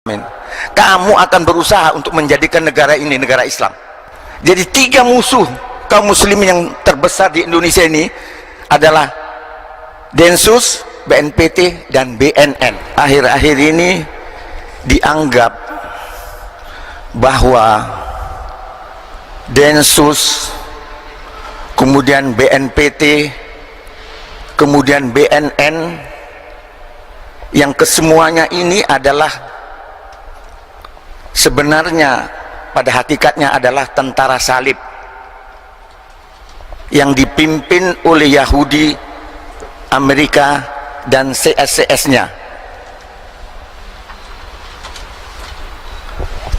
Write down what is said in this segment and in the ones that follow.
Kamu akan berusaha untuk menjadikan negara ini negara Islam. Jadi 3 musuh kaum muslimin yang terbesar di Indonesia ini adalah Densus, BNPT, dan BNN. Akhir-akhir ini dianggap bahwa Densus, kemudian BNPT, kemudian BNN, yang kesemuanya ini adalah sebenarnya pada hakikatnya adalah tentara salib yang dipimpin oleh Yahudi, Amerika, dan CSCS-nya.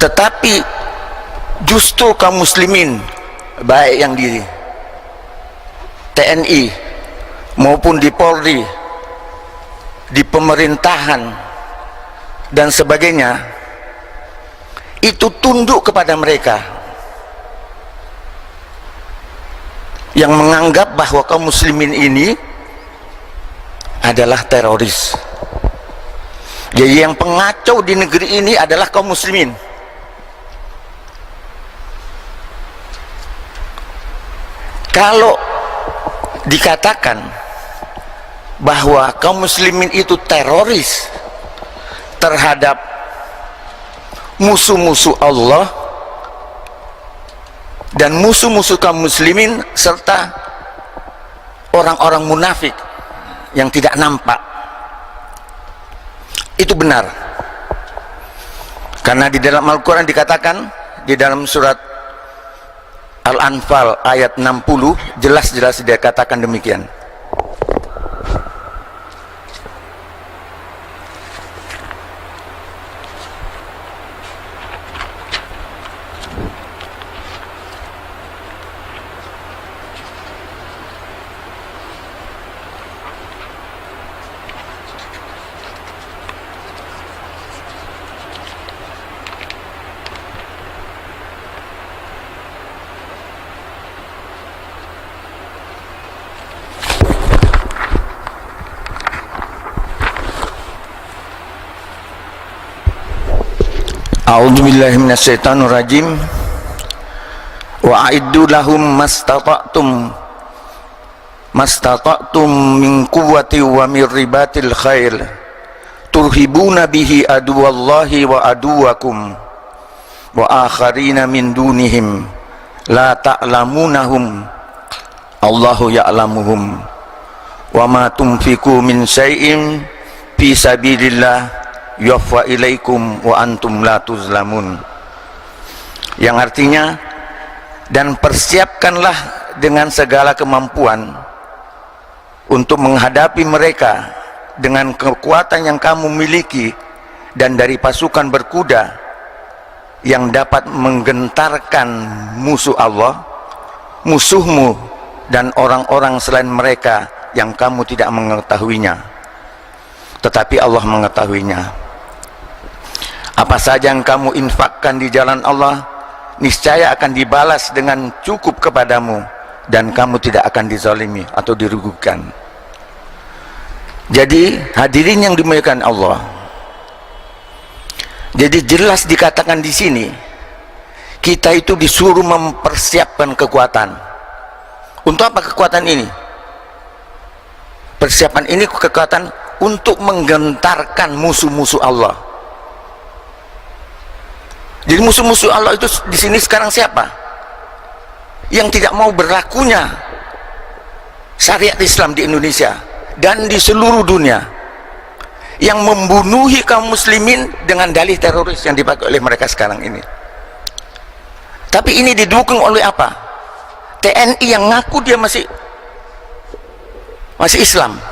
Tetapi justru kaum muslimin, baik yang di TNI maupun di Polri, di pemerintahan dan sebagainya, itu tunduk kepada mereka yang menganggap bahwa kaum muslimin ini adalah teroris. Jadi yang pengacau di negeri ini adalah kaum muslimin. Kalau dikatakan bahwa kaum muslimin itu teroris terhadap musuh-musuh Allah dan musuh-musuh kaum muslimin serta orang-orang munafik yang tidak nampak, itu benar. Karena di dalam Al-Quran dikatakan, di dalam surat Al-Anfal ayat 60 jelas-jelas dikatakan demikian. A'udzubillahi minasyaitonirrajim. Wa a'iddu lahum mastata'tum min quwwati wa min ribatil khair turhibuna bihi aduwallahi wa aduwakum wa akharina min dunihim la ta'lamunahum Allahu ya'lamuhum wa ma tunfiqu min syai'in fi sabilillah yuwaffa ilaikum wa antum la tuzlamun, yang artinya, dan persiapkanlah dengan segala kemampuan untuk menghadapi mereka dengan kekuatan yang kamu miliki dan dari pasukan berkuda yang dapat menggentarkan musuh Allah, musuhmu, dan orang-orang selain mereka yang kamu tidak mengetahuinya, tetapi Allah mengetahuinya. Apa saja yang kamu infakkan di jalan Allah, niscaya akan dibalas dengan cukup kepadamu, dan kamu tidak akan dizalimi atau dirugikan. Jadi hadirin yang dimuliakan Allah, jadi jelas dikatakan di sini kita itu disuruh mempersiapkan kekuatan. Untuk apa kekuatan ini? Persiapan ini kekuatan untuk menggentarkan musuh-musuh Allah. Jadi musuh-musuh Allah itu di sini sekarang siapa? Yang tidak mau berlakunya syariat Islam di Indonesia dan di seluruh dunia, yang membunuhi kaum muslimin dengan dalih teroris yang dipakai oleh mereka sekarang ini. Tapi ini didukung oleh apa? TNI yang ngaku dia masih Islam,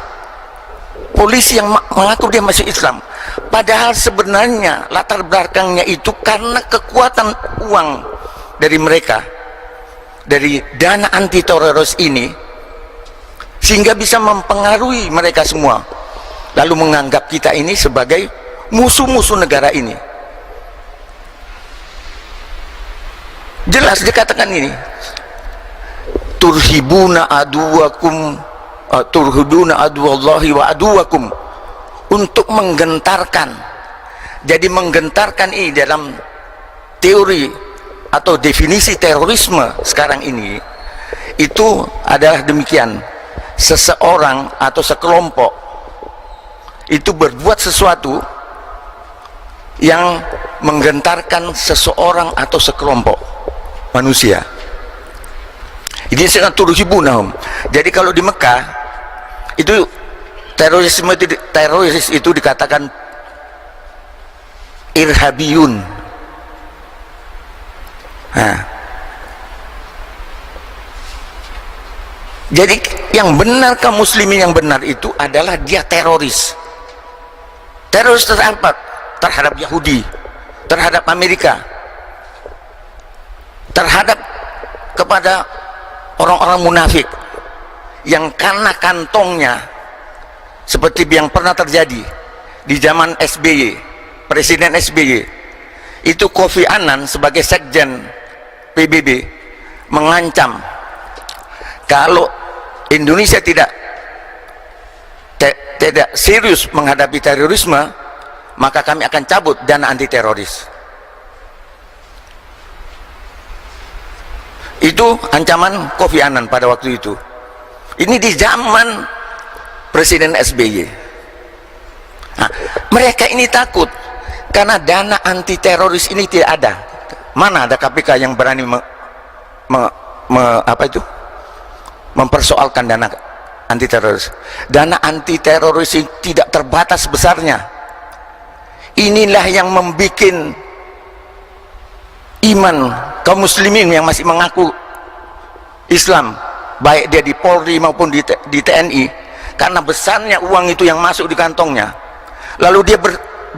polisi yang mengaku dia masih Islam, padahal sebenarnya latar belakangnya itu karena kekuatan uang dari mereka, dari dana anti teroris ini, sehingga bisa mempengaruhi mereka semua, lalu menganggap kita ini sebagai musuh-musuh negara ini. Jelas dikatakan ini, turhibuna aduwallahi wa aduwakum, untuk menggentarkan Jadi menggentarkan ini dalam teori atau definisi terorisme sekarang ini itu adalah demikian: seseorang atau sekelompok itu berbuat sesuatu yang menggentarkan seseorang atau sekelompok manusia. Ini sangat turhibunahum. Jadi kalau di Mekah itu teroris itu dikatakan irhabiyun. Nah, jadi yang benar, kaum muslimin yang benar itu adalah dia teroris. Teroris terhadap Yahudi, terhadap Amerika, terhadap kepada orang-orang munafik yang karena kantongnya seperti yang pernah terjadi di zaman SBY, Presiden SBY itu Kofi Annan sebagai sekjen PBB mengancam kalau Indonesia tidak serius menghadapi terorisme, maka kami akan cabut dana anti teroris. Itu ancaman Kofi Annan pada waktu itu. Ini di zaman Presiden SBY. Nah, mereka ini takut karena dana anti teroris ini tidak ada. Mana ada KPK yang berani mempersoalkan dana anti teroris? Dana anti teroris ini tidak terbatas besarnya. Inilah yang membuat iman kaum muslimin yang masih mengaku Islam, baik dia di Polri maupun di TNI, karena besarnya uang itu yang masuk di kantongnya, lalu dia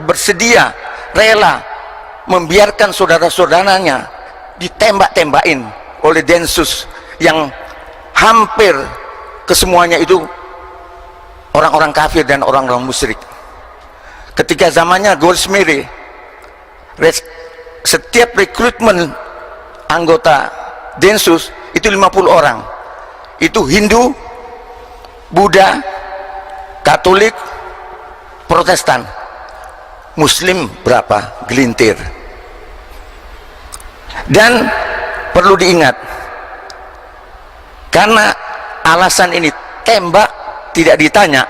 bersedia rela membiarkan saudara-saudaranya ditembak-tembakin oleh Densus yang hampir kesemuanya itu orang-orang kafir dan orang-orang musyrik. Ketika zamannya Goldsmith, setiap rekrutmen anggota Densus itu 50 orang, itu Hindu, Buddha, Katolik, Protestan. Muslim berapa? Gelintir. Dan perlu diingat, karena alasan ini tembak tidak ditanya,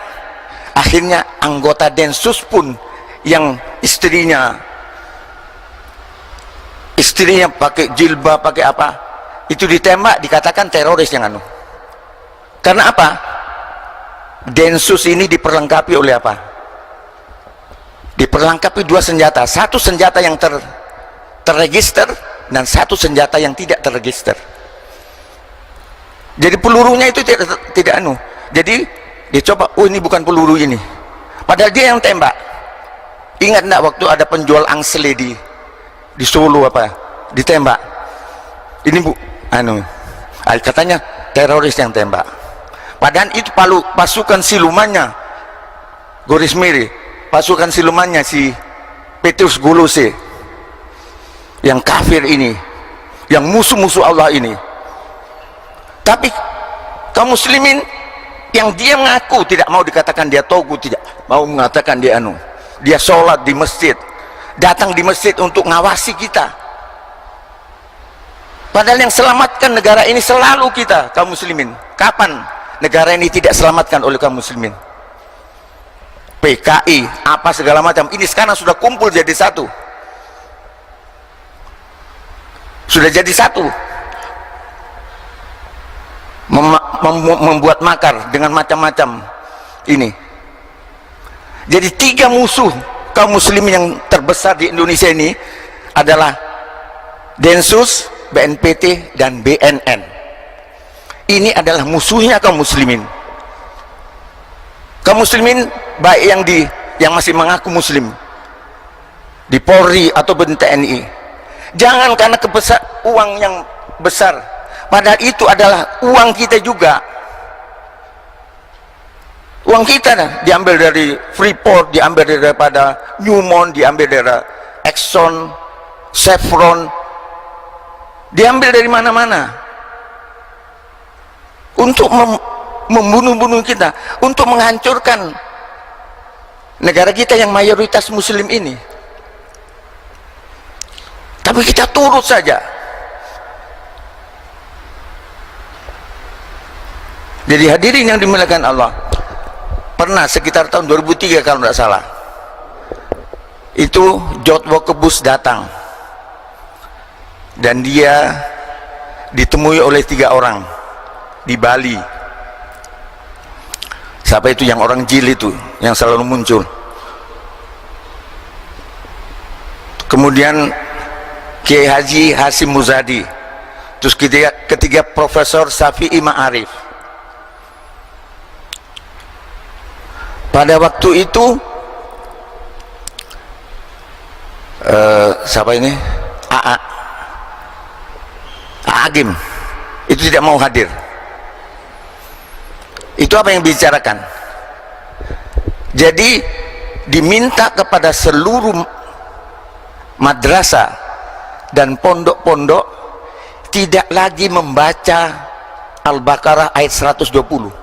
akhirnya anggota Densus pun yang istrinya pakai jilbab, pakai apa, itu ditembak, dikatakan teroris yang anu. Karena apa? Densus ini diperlengkapi oleh apa? Diperlengkapi dua senjata, satu senjata yang terregister dan satu senjata yang tidak terregister. Jadi pelurunya itu tidak anu. Jadi dia coba, oh ini bukan peluru ini, padahal dia yang tembak. Ingat enggak waktu ada penjual angsle di Solo apa, ditembak, ini bu anu, katanya teroris yang tembak, padahal itu pasukan silumannya Goris Miri, pasukan silumannya si Petrus Golose yang kafir ini, yang musuh-musuh Allah ini. Tapi kaum muslimin yang dia mengaku tidak mau dikatakan dia togut, tidak mau mengatakan dia anu, dia sholat di masjid, datang di masjid untuk ngawasi kita, padahal yang selamatkan negara ini selalu kita kaum muslimin. Kapan negara ini tidak selamatkan oleh kaum muslimin? PKI apa segala macam ini sekarang sudah kumpul jadi satu, sudah jadi satu, membuat makar dengan macam-macam ini. Jadi tiga musuh kaum muslimin yang terbesar di Indonesia ini adalah Densus, BNPT, dan BNN. Ini adalah musuhnya kaum muslimin. Kaum muslimin baik yang masih mengaku muslim di Polri atau TNI, jangan karena uang yang besar, padahal itu adalah uang kita juga. Uang kita diambil dari Freeport, diambil daripada Newmont, diambil dari Exxon, Chevron, diambil dari mana-mana untuk membunuh-bunuh kita, untuk menghancurkan negara kita yang mayoritas muslim ini. tapi kita turut saja. Jadi hadirin yang dimuliakan Allah, pernah sekitar tahun 2003 kalau tidak salah, itu George Walker Bush datang dan dia ditemui oleh 3 orang di Bali. Siapa itu yang orang jil itu yang selalu muncul? Kemudian Kiai Haji Hasim Muzadi, terus ketiga Profesor Syafi'i Ma'arif. Pada waktu itu siapa ini? Agim itu tidak mau hadir. Itu apa yang dibicarakan? Jadi diminta kepada seluruh madrasah dan pondok-pondok tidak lagi membaca Al-Baqarah ayat 120.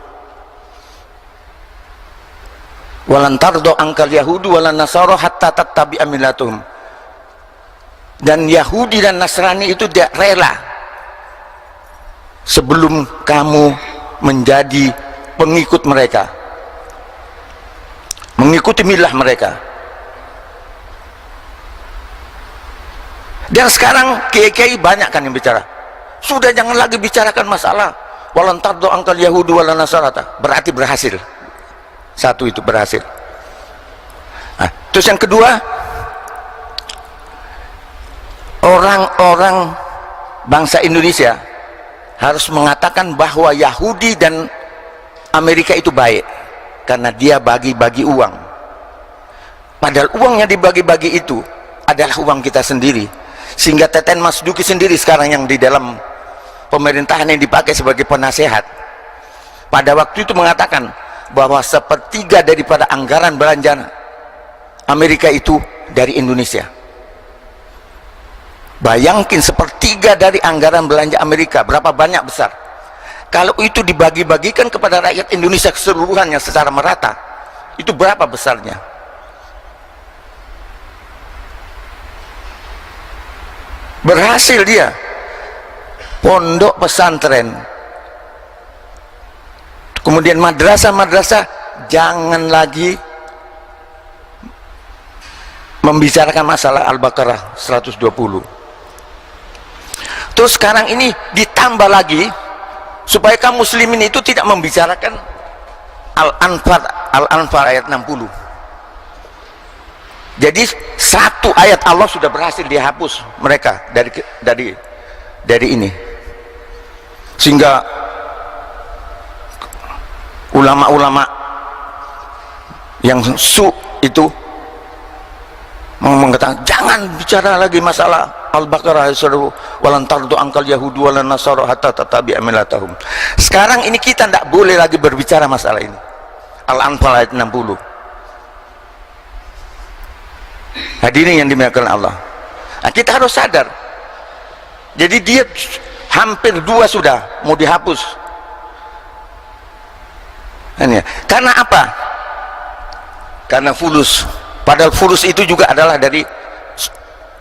Walan tardo angkal Yahudu walan Nasara hatta tattabi'a millatuhum. Dan Yahudi dan Nasrani itu tidak rela sebelum kamu menjadi pengikut mereka, mengikuti milah mereka. Dan sekarang kiai-kiai banyak kan yang bicara, sudah jangan lagi bicarakan masalah walan tardo angkal Yahudu walan Nasara, berarti berhasil. Satu itu berhasil. Nah, terus yang kedua, orang-orang bangsa Indonesia harus mengatakan bahwa Yahudi dan Amerika itu baik karena dia bagi-bagi uang, padahal uang yang dibagi-bagi itu adalah uang kita sendiri. Sehingga Teten Mas Duki sendiri sekarang yang di dalam pemerintahan yang dipakai sebagai penasehat pada waktu itu mengatakan bahwa 1/3 daripada anggaran belanja Amerika itu dari Indonesia. Bayangkan 1/3 dari anggaran belanja Amerika, berapa banyak besar. Kalau itu dibagi-bagikan kepada rakyat Indonesia keseluruhannya secara merata, itu berapa besarnya? Berhasil dia. Pondok pesantren, kemudian madrasah-madrasah jangan lagi membicarakan masalah Al-Baqarah 120. Terus sekarang ini ditambah lagi supaya kaum muslimin itu tidak membicarakan Al-Anfal ayat 60. Jadi satu ayat Allah sudah berhasil dihapus mereka dari ini, sehingga ulama-ulama yang itu mengatakan jangan bicara lagi masalah Al-Baqarah walan tardu angkal Yahudu walan Nasara hatta tattabi'a millatahum. Sekarang ini kita tidak boleh lagi berbicara masalah ini. Al-Anfal ayat 60. Hadirin yang dimuliakan Allah, nah, kita harus sadar. Jadi dia hampir 2 sudah mau dihapus. Karena apa? Karena fulus. Padahal fulus itu juga adalah dari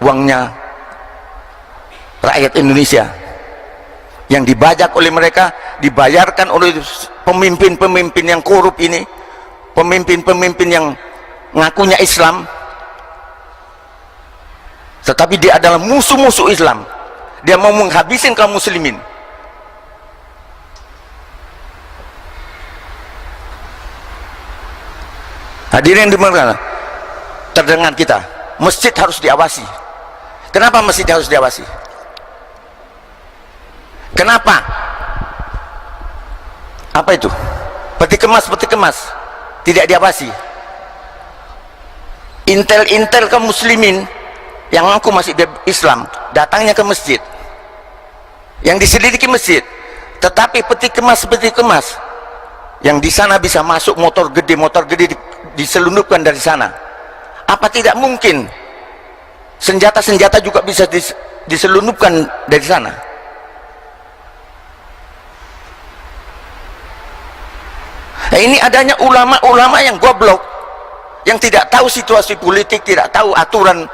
uangnya rakyat Indonesia yang dibajak oleh mereka, dibayarkan oleh pemimpin-pemimpin yang korup ini, pemimpin-pemimpin yang ngakunya Islam tetapi dia adalah musuh-musuh Islam. Dia mau menghabisin kaum muslimin. Hadirin yang dimuliakan, terdengar kita, masjid harus diawasi. Kenapa masjid harus diawasi? Kenapa? Apa itu? Peti kemas tidak diawasi. Intel kaum muslimin yang aku masih Islam datangnya ke masjid, yang diselidiki masjid, tetapi peti kemas yang di sana bisa masuk motor gede diselundupkan dari sana. Apa tidak mungkin senjata-senjata juga bisa diselundupkan dari sana? Nah, ini adanya ulama-ulama yang goblok, yang tidak tahu situasi politik, tidak tahu aturan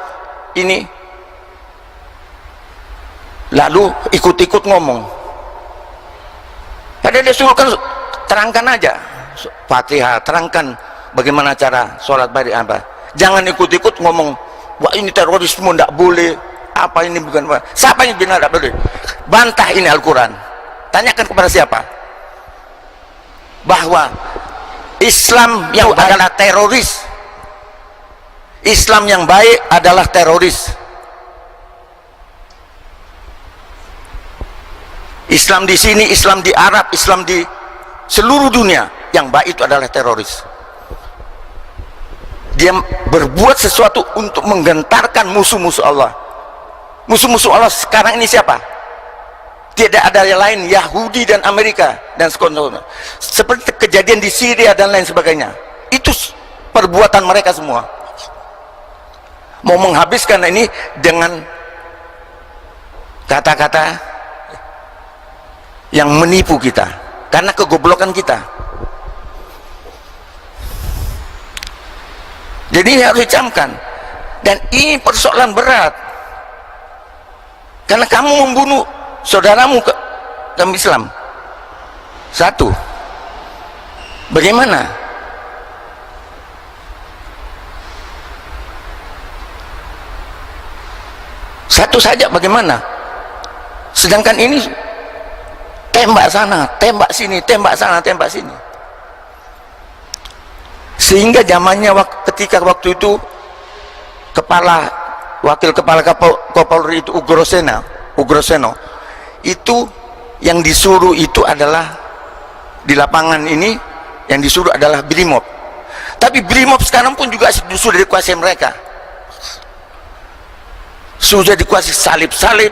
ini. lalu ikut-ikut ngomong, padahal dia suruh kan terangkan aja Fatihah, terangkan bagaimana cara sholat bari apa, jangan ikut-ikut ngomong wah ini terorisme, tidak boleh, apa ini bukan apa. Siapa yang benar tidak boleh? Bantah ini Al-Quran, tanyakan kepada siapa bahwa Islam yang adalah teroris, Islam yang baik adalah teroris. Islam di sini, Islam di Arab, Islam di seluruh dunia yang baik itu adalah teroris. Dia berbuat sesuatu untuk menggentarkan musuh-musuh Allah. Musuh-musuh Allah sekarang ini siapa? Tidak ada yang lain, Yahudi dan Amerika dan sekontrolnya. Seperti kejadian di Syria dan lain sebagainya. Itu perbuatan mereka semua. Mau menghabiskan ini dengan kata-kata yang menipu kita karena kegoblokan kita. Jadi ini harus dicamkan, dan ini persoalan berat karena kamu membunuh saudaramu dalam Islam. Satu, bagaimana? Satu saja bagaimana? Sedangkan ini tembak sana, tembak sini, tembak sana, tembak sini. Sehingga zamannya ketika waktu itu wakil kepala Kapolri itu Ugroseno itu yang disuruh itu adalah di lapangan ini yang disuruh adalah Brimob. Tapi Brimob sekarang pun juga sudah dikuasai mereka, sudah dikuasai salib-salib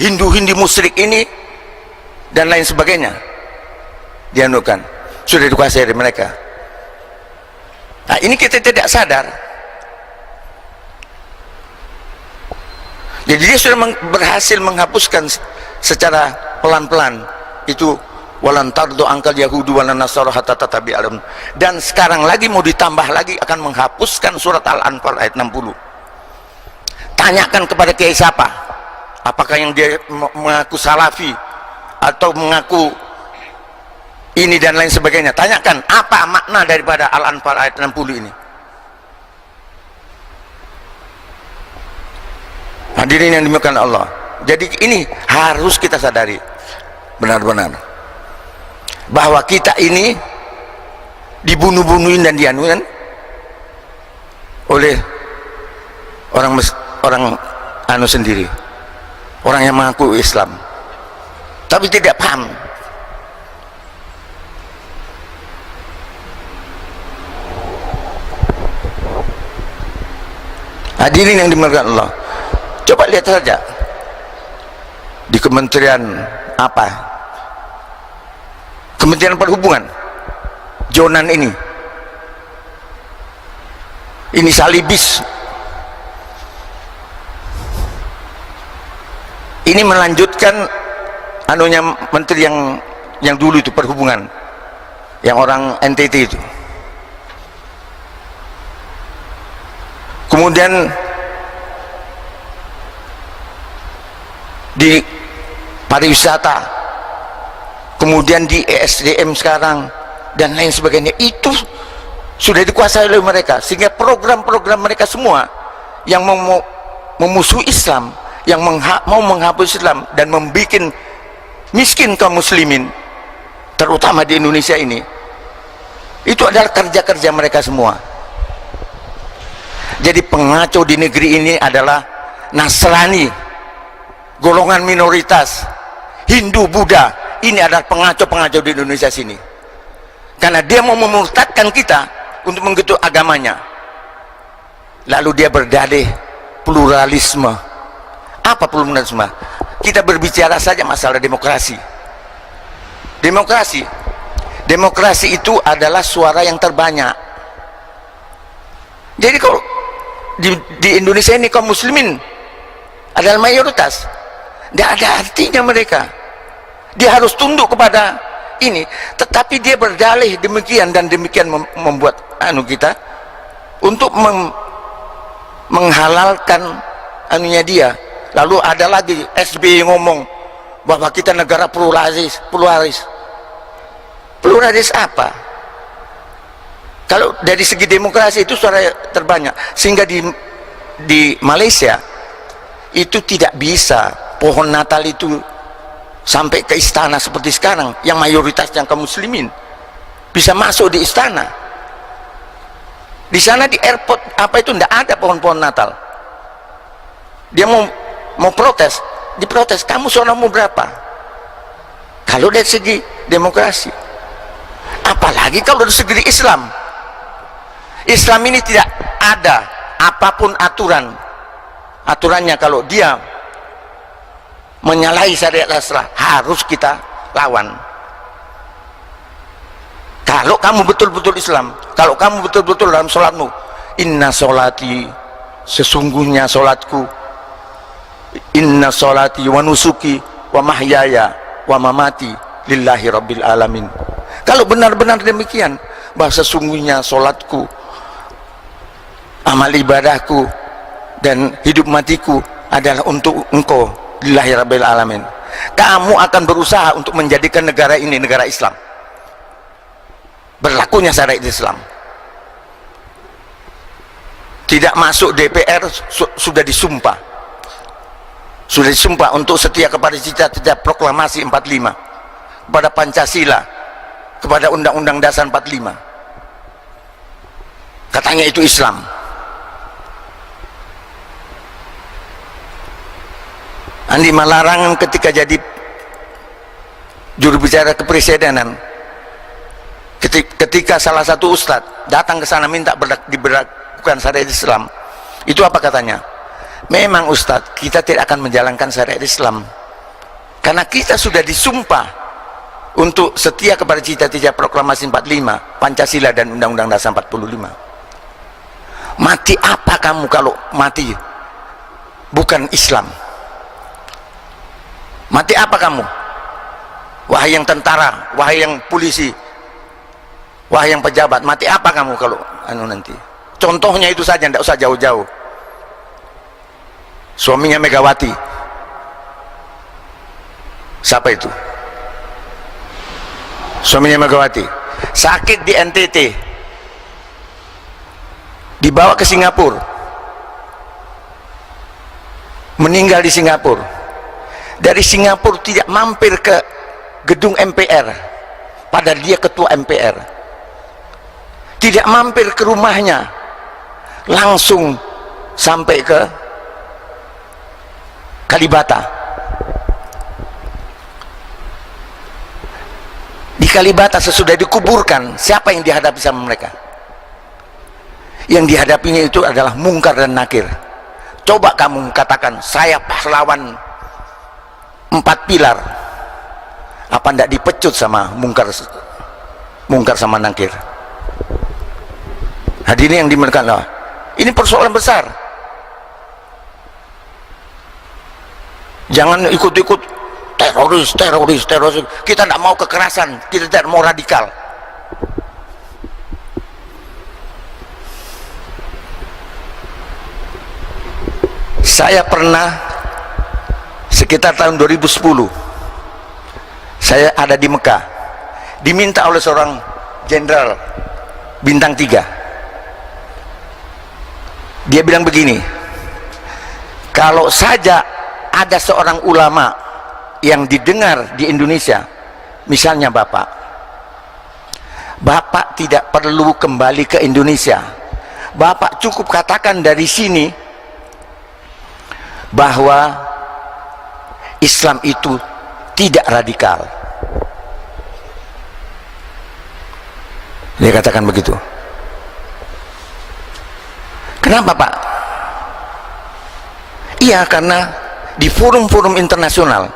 Hindu-Hindu musyrik ini dan lain sebagainya, dianukan sudah dikuasai dari mereka. Nah, ini kita tidak sadar. Jadi dia sudah berhasil menghapuskan secara pelan-pelan itu walan tardu angkal yahudu walan nasara hatta tatabi alam, dan sekarang lagi mau ditambah lagi akan menghapuskan surat Al-Anfal ayat 60. Tanyakan kepada kiai siapa, apakah yang dia mengaku salafi atau mengaku ini dan lain sebagainya, tanyakan apa makna daripada Al-Anfal ayat 60 ini. Hadirin yang dimuliakan Allah, jadi ini harus kita sadari benar-benar bahwa kita ini dibunuh-bunuhin dan dianukan oleh orang anu sendiri, orang yang mengaku Islam tapi tidak paham. Hadirin yang dimuliakan Allah, coba lihat saja di Kementerian apa, Kementerian Perhubungan, Jonan ini salibis, ini melanjutkan anunya menteri yang dulu itu perhubungan, yang orang NTT itu. Kemudian di pariwisata, kemudian di ESDM sekarang dan lain sebagainya, itu sudah dikuasai oleh mereka, sehingga program-program mereka semua yang memusuhi Islam, yang mau menghapus Islam dan membuat miskin kaum muslimin terutama di Indonesia ini, itu adalah kerja-kerja mereka semua. Jadi pengacau di negeri ini adalah Nasrani, golongan minoritas, Hindu, Buddha. Ini adalah pengacau-pengacau di Indonesia sini, karena dia mau memurtadkan kita untuk menggetuk agamanya. Lalu dia berdalih pluralisme. Apa pluralisme? Kita berbicara saja masalah demokrasi. Demokrasi itu adalah suara yang terbanyak. Jadi kalau di Indonesia ini kaum muslimin adalah mayoritas, tidak ada artinya mereka. Dia harus tunduk kepada ini, tetapi dia berdalih demikian dan demikian membuat kita untuk menghalalkan anunya dia, Lalu ada lagi SBY ngomong bahwa kita negara pluralis. Pluralis apa? Kalau dari segi demokrasi itu suara terbanyak, sehingga di Malaysia itu tidak bisa pohon Natal itu sampai ke istana seperti sekarang yang mayoritasnya kaum muslimin bisa masuk di istana. Di sana di airport apa itu tidak ada pohon-pohon Natal. Dia mau protes, diprotes, kamu suaramu berapa? Kalau dari segi demokrasi, apalagi kalau dari segi Islam. Islam ini tidak ada apapun aturannya kalau dia menyalahi syariat Islam harus kita lawan. Kalau kamu betul-betul Islam, kalau kamu betul-betul dalam sholatmu, inna sholati, sesungguhnya sholatku, inna sholati wa nusuki wa mahyaya wa mamati lillahi rabbil alamin. Kalau benar-benar demikian, bahwa sesungguhnya sholatku, amal ibadahku dan hidup matiku adalah untuk engkau lillahi rabbil alamin, kamu akan berusaha untuk menjadikan negara ini negara Islam, berlakunya syariat Islam. Tidak masuk DPR sudah disumpah untuk setia kepada cita-cita proklamasi 45, kepada Pancasila, kepada Undang-Undang Dasar 45, katanya itu Islam. Andi Malarangan ketika jadi juru bicara kepresidenan, ketika salah satu ustadz datang ke sana minta diberlakukan syariat Islam, itu apa katanya? Memang ustadz, kita tidak akan menjalankan syariat Islam karena kita sudah disumpah untuk setia kepada cita-cita proklamasi 45, Pancasila dan Undang-Undang Dasar 45. Mati apa kamu kalau mati bukan Islam? Mati apa kamu? Wahai yang tentara, wahai yang polisi, wahai yang pejabat, mati apa kamu kalau nanti? Contohnya itu saja, tidak usah jauh-jauh. Suaminya Megawati, siapa itu? Suaminya Megawati sakit di NTT, dibawa ke Singapura, meninggal di Singapura. Dari Singapura tidak mampir ke gedung MPR, padahal dia ketua MPR. Tidak mampir ke rumahnya, langsung sampai ke Kalibata. Di Kalibata sesudah dikuburkan, siapa yang dihadapi sama mereka? Yang dihadapinya itu adalah mungkar dan nakir. Coba kamu katakan, saya pahlawan 4 pilar, apa ndak dipecut sama mungkar sama nakir? Hadirin yang dimuliakan Allah, ini persoalan besar. Jangan ikut-ikut teroris. Kita tidak mau kekerasan, kita tidak mau radikal. Saya pernah sekitar tahun 2010 saya ada di Mekah, diminta oleh seorang jenderal bintang 3. Dia bilang begini, kalau saja ada seorang ulama yang didengar di Indonesia, misalnya Bapak tidak perlu kembali ke Indonesia, Bapak cukup katakan dari sini bahwa Islam itu tidak radikal. Dia katakan begitu. Kenapa Pak? Iya, karena di forum-forum internasional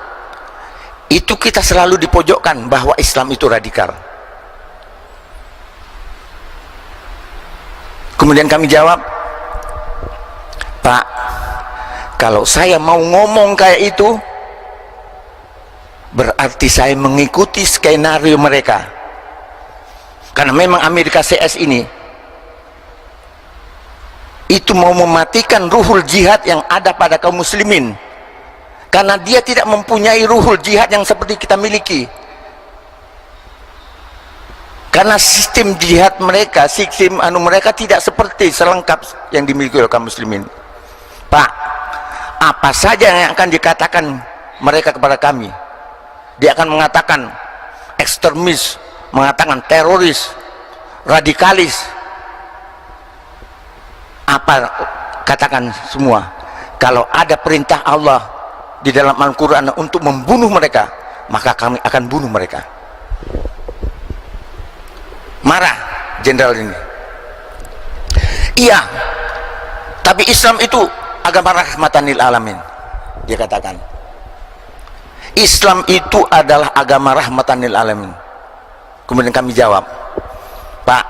itu kita selalu dipojokkan bahwa Islam itu radikal. Kemudian kami jawab, Pak, kalau saya mau ngomong kayak itu, berarti saya mengikuti skenario mereka. Karena memang Amerika CS ini itu mau mematikan ruhul jihad yang ada pada kaum muslimin karena dia tidak mempunyai ruhul jihad yang seperti kita miliki. Karena sistem jihad mereka, sistem mereka tidak seperti selengkap yang dimiliki oleh kaum muslimin. Pak, apa saja yang akan dikatakan mereka kepada kami, dia akan mengatakan ekstremis, mengatakan teroris, radikalis, apa katakan semua. Kalau ada perintah Allah di dalam Al-Quran untuk membunuh mereka, maka kami akan bunuh mereka. Marah jenderal ini. Iya, tapi Islam itu agama rahmatan lil alamin, dia katakan. Islam itu adalah agama rahmatan lil alamin. Kemudian kami jawab, Pak,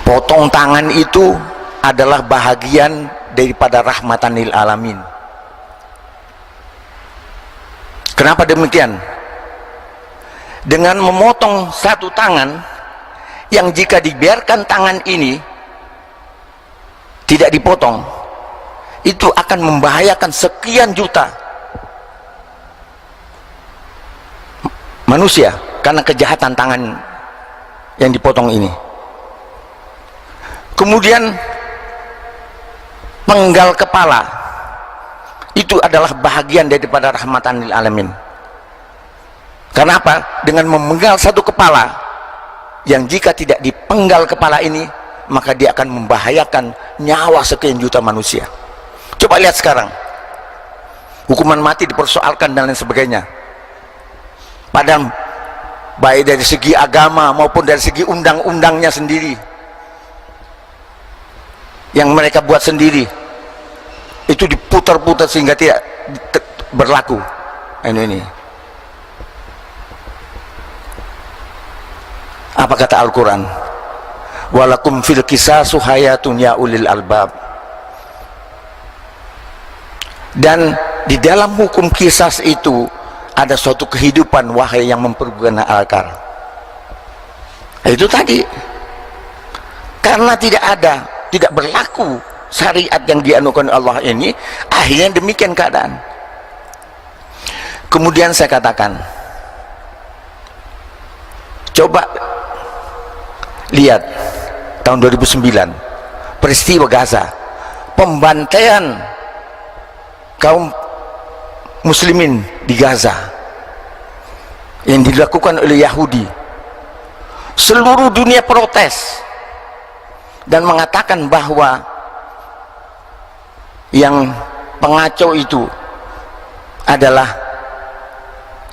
potong tangan itu adalah bahagian daripada rahmatan lil alamin. Kenapa demikian? Dengan memotong satu tangan yang jika dibiarkan tangan ini tidak dipotong, itu akan membahayakan sekian juta manusia karena kejahatan tangan yang dipotong ini. Kemudian penggal kepala itu adalah bahagian daripada rahmatan lil alamin. Karena apa? Dengan memenggal satu kepala yang jika tidak dipenggal kepala ini, maka dia akan membahayakan nyawa sekian juta manusia. Coba lihat sekarang, hukuman mati dipersoalkan dan lain sebagainya. Padahal baik dari segi agama maupun dari segi undang-undangnya sendiri yang mereka buat sendiri, itu diputar-putar sehingga tidak berlaku. Ini apa kata Al-Quran? Walakum fil qisasu hayatun ya ulil albab. Dan di dalam hukum kisas itu ada suatu kehidupan wahai yang mempergunakan akal. Itu tadi, karena tidak berlaku syariat yang dianukan Allah ini, akhirnya demikian keadaan. Kemudian saya katakan, coba lihat tahun 2009 peristiwa Gaza, pembantaian kaum muslimin di Gaza yang dilakukan oleh Yahudi. Seluruh dunia protes dan mengatakan bahwa yang pengacau itu adalah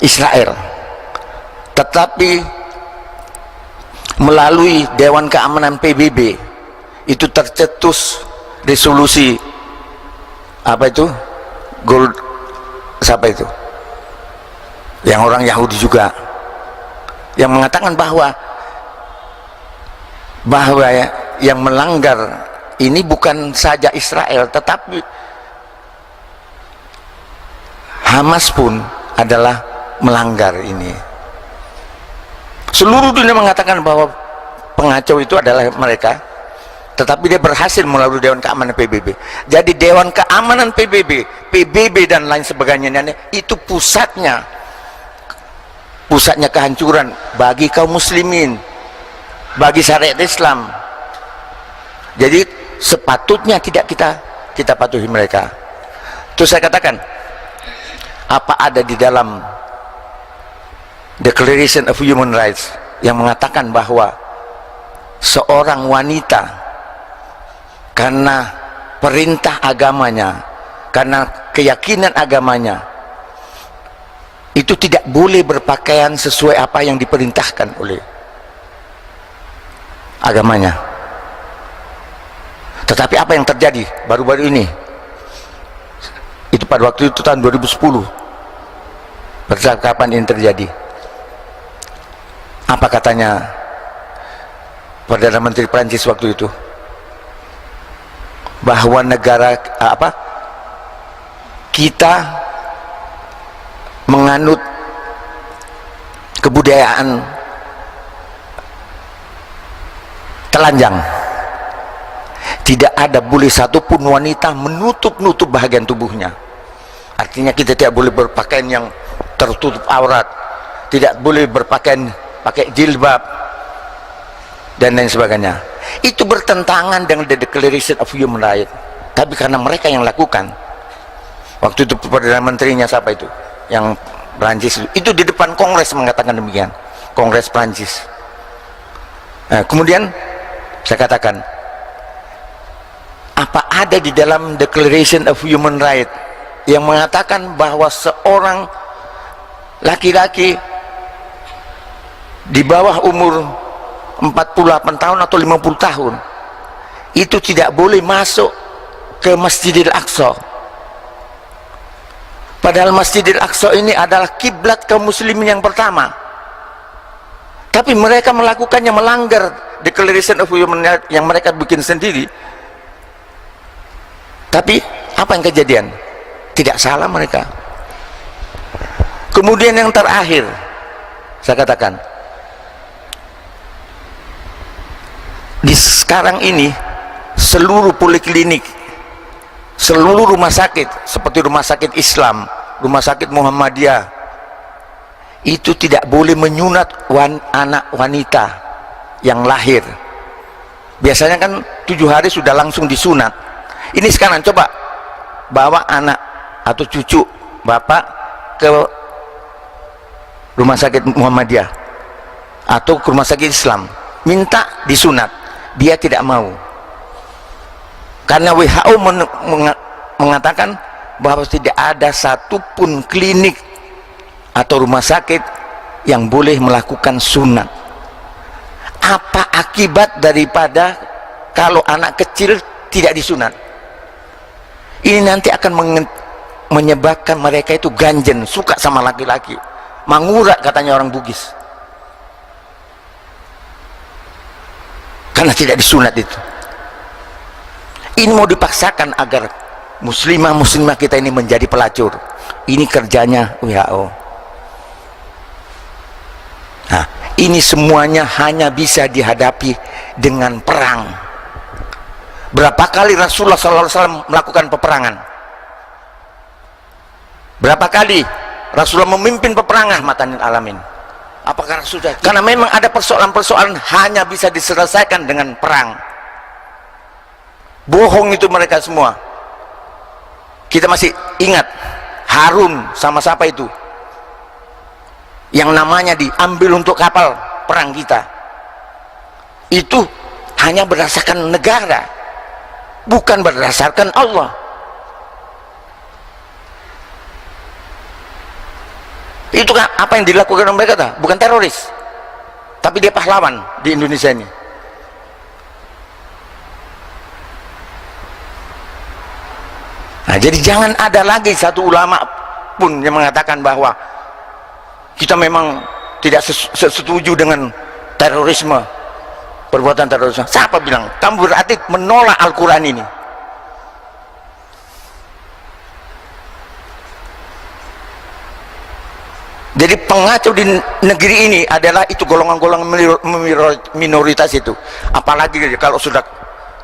Israel. Tetapi melalui Dewan Keamanan PBB itu tercetus resolusi apa itu? Gold siapa itu? Yang orang Yahudi juga yang mengatakan bahwa yang melanggar ini bukan saja Israel, tetapi Hamas pun adalah melanggar ini. Seluruh dunia mengatakan bahwa pengacau itu adalah mereka, tetapi dia berhasil melalui Dewan Keamanan PBB. Jadi Dewan Keamanan PBB dan lain sebagainya itu pusatnya kehancuran bagi kaum muslimin, bagi syariat Islam. Jadi sepatutnya tidak kita patuhi mereka. Terus saya katakan, apa ada di dalam Declaration of Human Rights yang mengatakan bahwa seorang wanita karena perintah agamanya, karena keyakinan agamanya, itu tidak boleh berpakaian sesuai apa yang diperintahkan oleh agamanya. Tetapi apa yang terjadi baru-baru ini, itu pada waktu itu tahun 2010, percakapan ini terjadi. Apa katanya Perdana Menteri Prancis waktu itu? Bahwa negara kita menganut kebudayaan telanjang. Tidak ada boleh satupun wanita menutup-nutup bahagian tubuhnya. Artinya kita tidak boleh berpakaian yang tertutup aurat, tidak boleh berpakaian pakai jilbab dan lain sebagainya. Itu bertentangan dengan the Declaration of Human Rights. Tapi karena mereka yang lakukan, waktu itu Perdana Menterinya siapa itu, yang Prancis itu di depan Kongres mengatakan demikian, Kongres Prancis. Nah, kemudian saya katakan, apa ada di dalam Declaration of Human Rights yang mengatakan bahwa seorang laki-laki di bawah umur 48 tahun atau 50 tahun itu tidak boleh masuk ke Masjidil Aqsa? Padahal Masjidil Aqsa ini adalah kiblat kaum muslimin yang pertama, tapi mereka melakukannya, melanggar Declaration of Human Rights yang mereka bikin sendiri. Tapi apa yang kejadian? Tidak salah mereka. Kemudian yang terakhir saya katakan, di sekarang ini seluruh poliklinik, seluruh rumah sakit seperti rumah sakit Islam, rumah sakit Muhammadiyah, itu tidak boleh menyunat anak wanita yang lahir. Biasanya kan 7 hari sudah langsung disunat. Ini sekarang coba bawa anak atau cucu bapak ke rumah sakit Muhammadiyah atau ke rumah sakit Islam, minta disunat, dia tidak mau. Karena WHO mengatakan bahwa tidak ada satupun klinik atau rumah sakit yang boleh melakukan sunat. Apa akibat daripada kalau anak kecil tidak disunat? Ini nanti akan menyebabkan mereka itu ganjen, suka sama laki-laki, mangurak katanya orang Bugis, karena tidak disunat itu. Ini mau dipaksakan agar muslimah kita ini menjadi pelacur. Ini kerjanya WHO. Nah, ini semuanya hanya bisa dihadapi dengan perang. Berapa kali Rasulullah SAW melakukan peperangan? Berapa kali Rasulullah memimpin peperangan matanin alamin? Apakah sudah? Karena memang ada persoalan-persoalan hanya bisa diselesaikan dengan perang. Bohong itu mereka semua. Kita masih ingat Harun sama siapa itu yang namanya diambil untuk kapal perang kita. Itu hanya berdasarkan negara, bukan berdasarkan Allah. Itu kan apa yang dilakukan oleh mereka, bukan teroris, tapi dia pahlawan di Indonesia ini. Nah, jadi jangan ada lagi satu ulama pun yang mengatakan bahwa kita memang tidak setuju dengan terorisme, perbuatan terorisme. Siapa bilang? Kamu berarti menolak Al-Quran ini. Jadi pengacau di negeri ini adalah itu golongan-golongan minoritas itu. Apalagi kalau sudah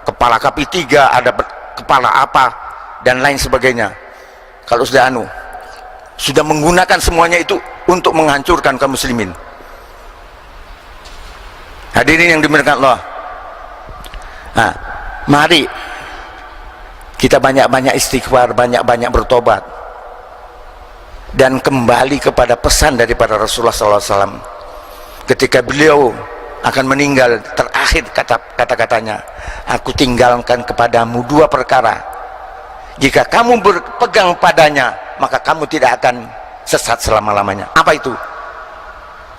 kepala KP3, ada kepala apa dan lain sebagainya. Kalau sudah sudah menggunakan semuanya itu untuk menghancurkan kaum muslimin. Hadirin yang dimuliakan Allah. Nah, mari kita banyak-banyak istighfar, banyak-banyak bertobat, dan kembali kepada pesan daripada Rasulullah SAW ketika beliau akan meninggal. Terakhir kata-katanya, aku tinggalkan kepadamu 2 perkara, jika kamu berpegang padanya maka kamu tidak akan sesat selama-lamanya. Apa itu?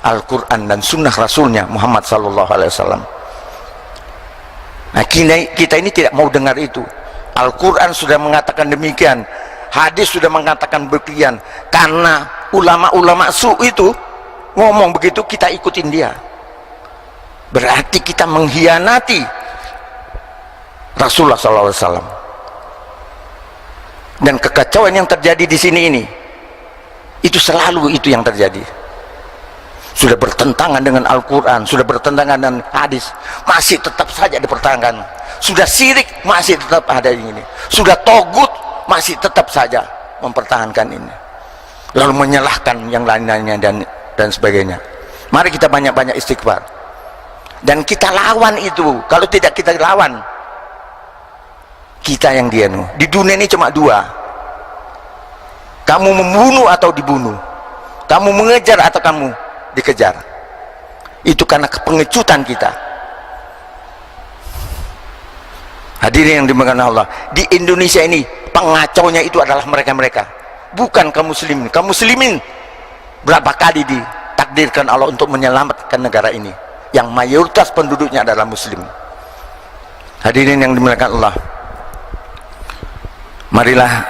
Al-Quran dan sunnah Rasulnya Muhammad SAW. Nah, kita ini tidak mau dengar itu. Al-Quran sudah mengatakan demikian, hadis sudah mengatakan demikian. Karena ulama-ulama su itu ngomong begitu, kita ikutin dia, berarti kita mengkhianati Rasulullah SAW. Dan kekacauan yang terjadi di sini ini, itu selalu itu yang terjadi. Sudah bertentangan dengan Al-Quran, sudah bertentangan dengan hadis, masih tetap saja dipertahankan. sudah syirik masih tetap ada ini, sudah togut masih tetap saja mempertahankan ini, lalu menyalahkan yang lain-lainnya dan sebagainya. Mari kita banyak-banyak istighfar dan kita lawan itu. Kalau tidak kita lawan, kita yang dianu. Di dunia ini cuma dua, kamu membunuh atau dibunuh, kamu mengejar atau kamu dikejar. Itu karena pengecutan kita. Hadirin yang dimuliakan Allah, di Indonesia ini pengacaunya itu adalah mereka-mereka, bukan kaum muslimin. Kaum muslimin berapa kali ditakdirkan Allah untuk menyelamatkan negara ini yang mayoritas penduduknya adalah muslim. Hadirin yang dimuliakan Allah, marilah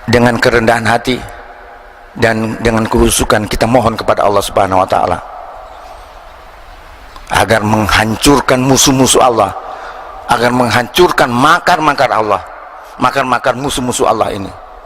dengan kerendahan hati dan dengan kehusukan kita mohon kepada Allah Subhanahu wa taala agar menghancurkan musuh-musuh Allah, agar menghancurkan makar-makar Allah, makar-makar musuh-musuh Allah ini.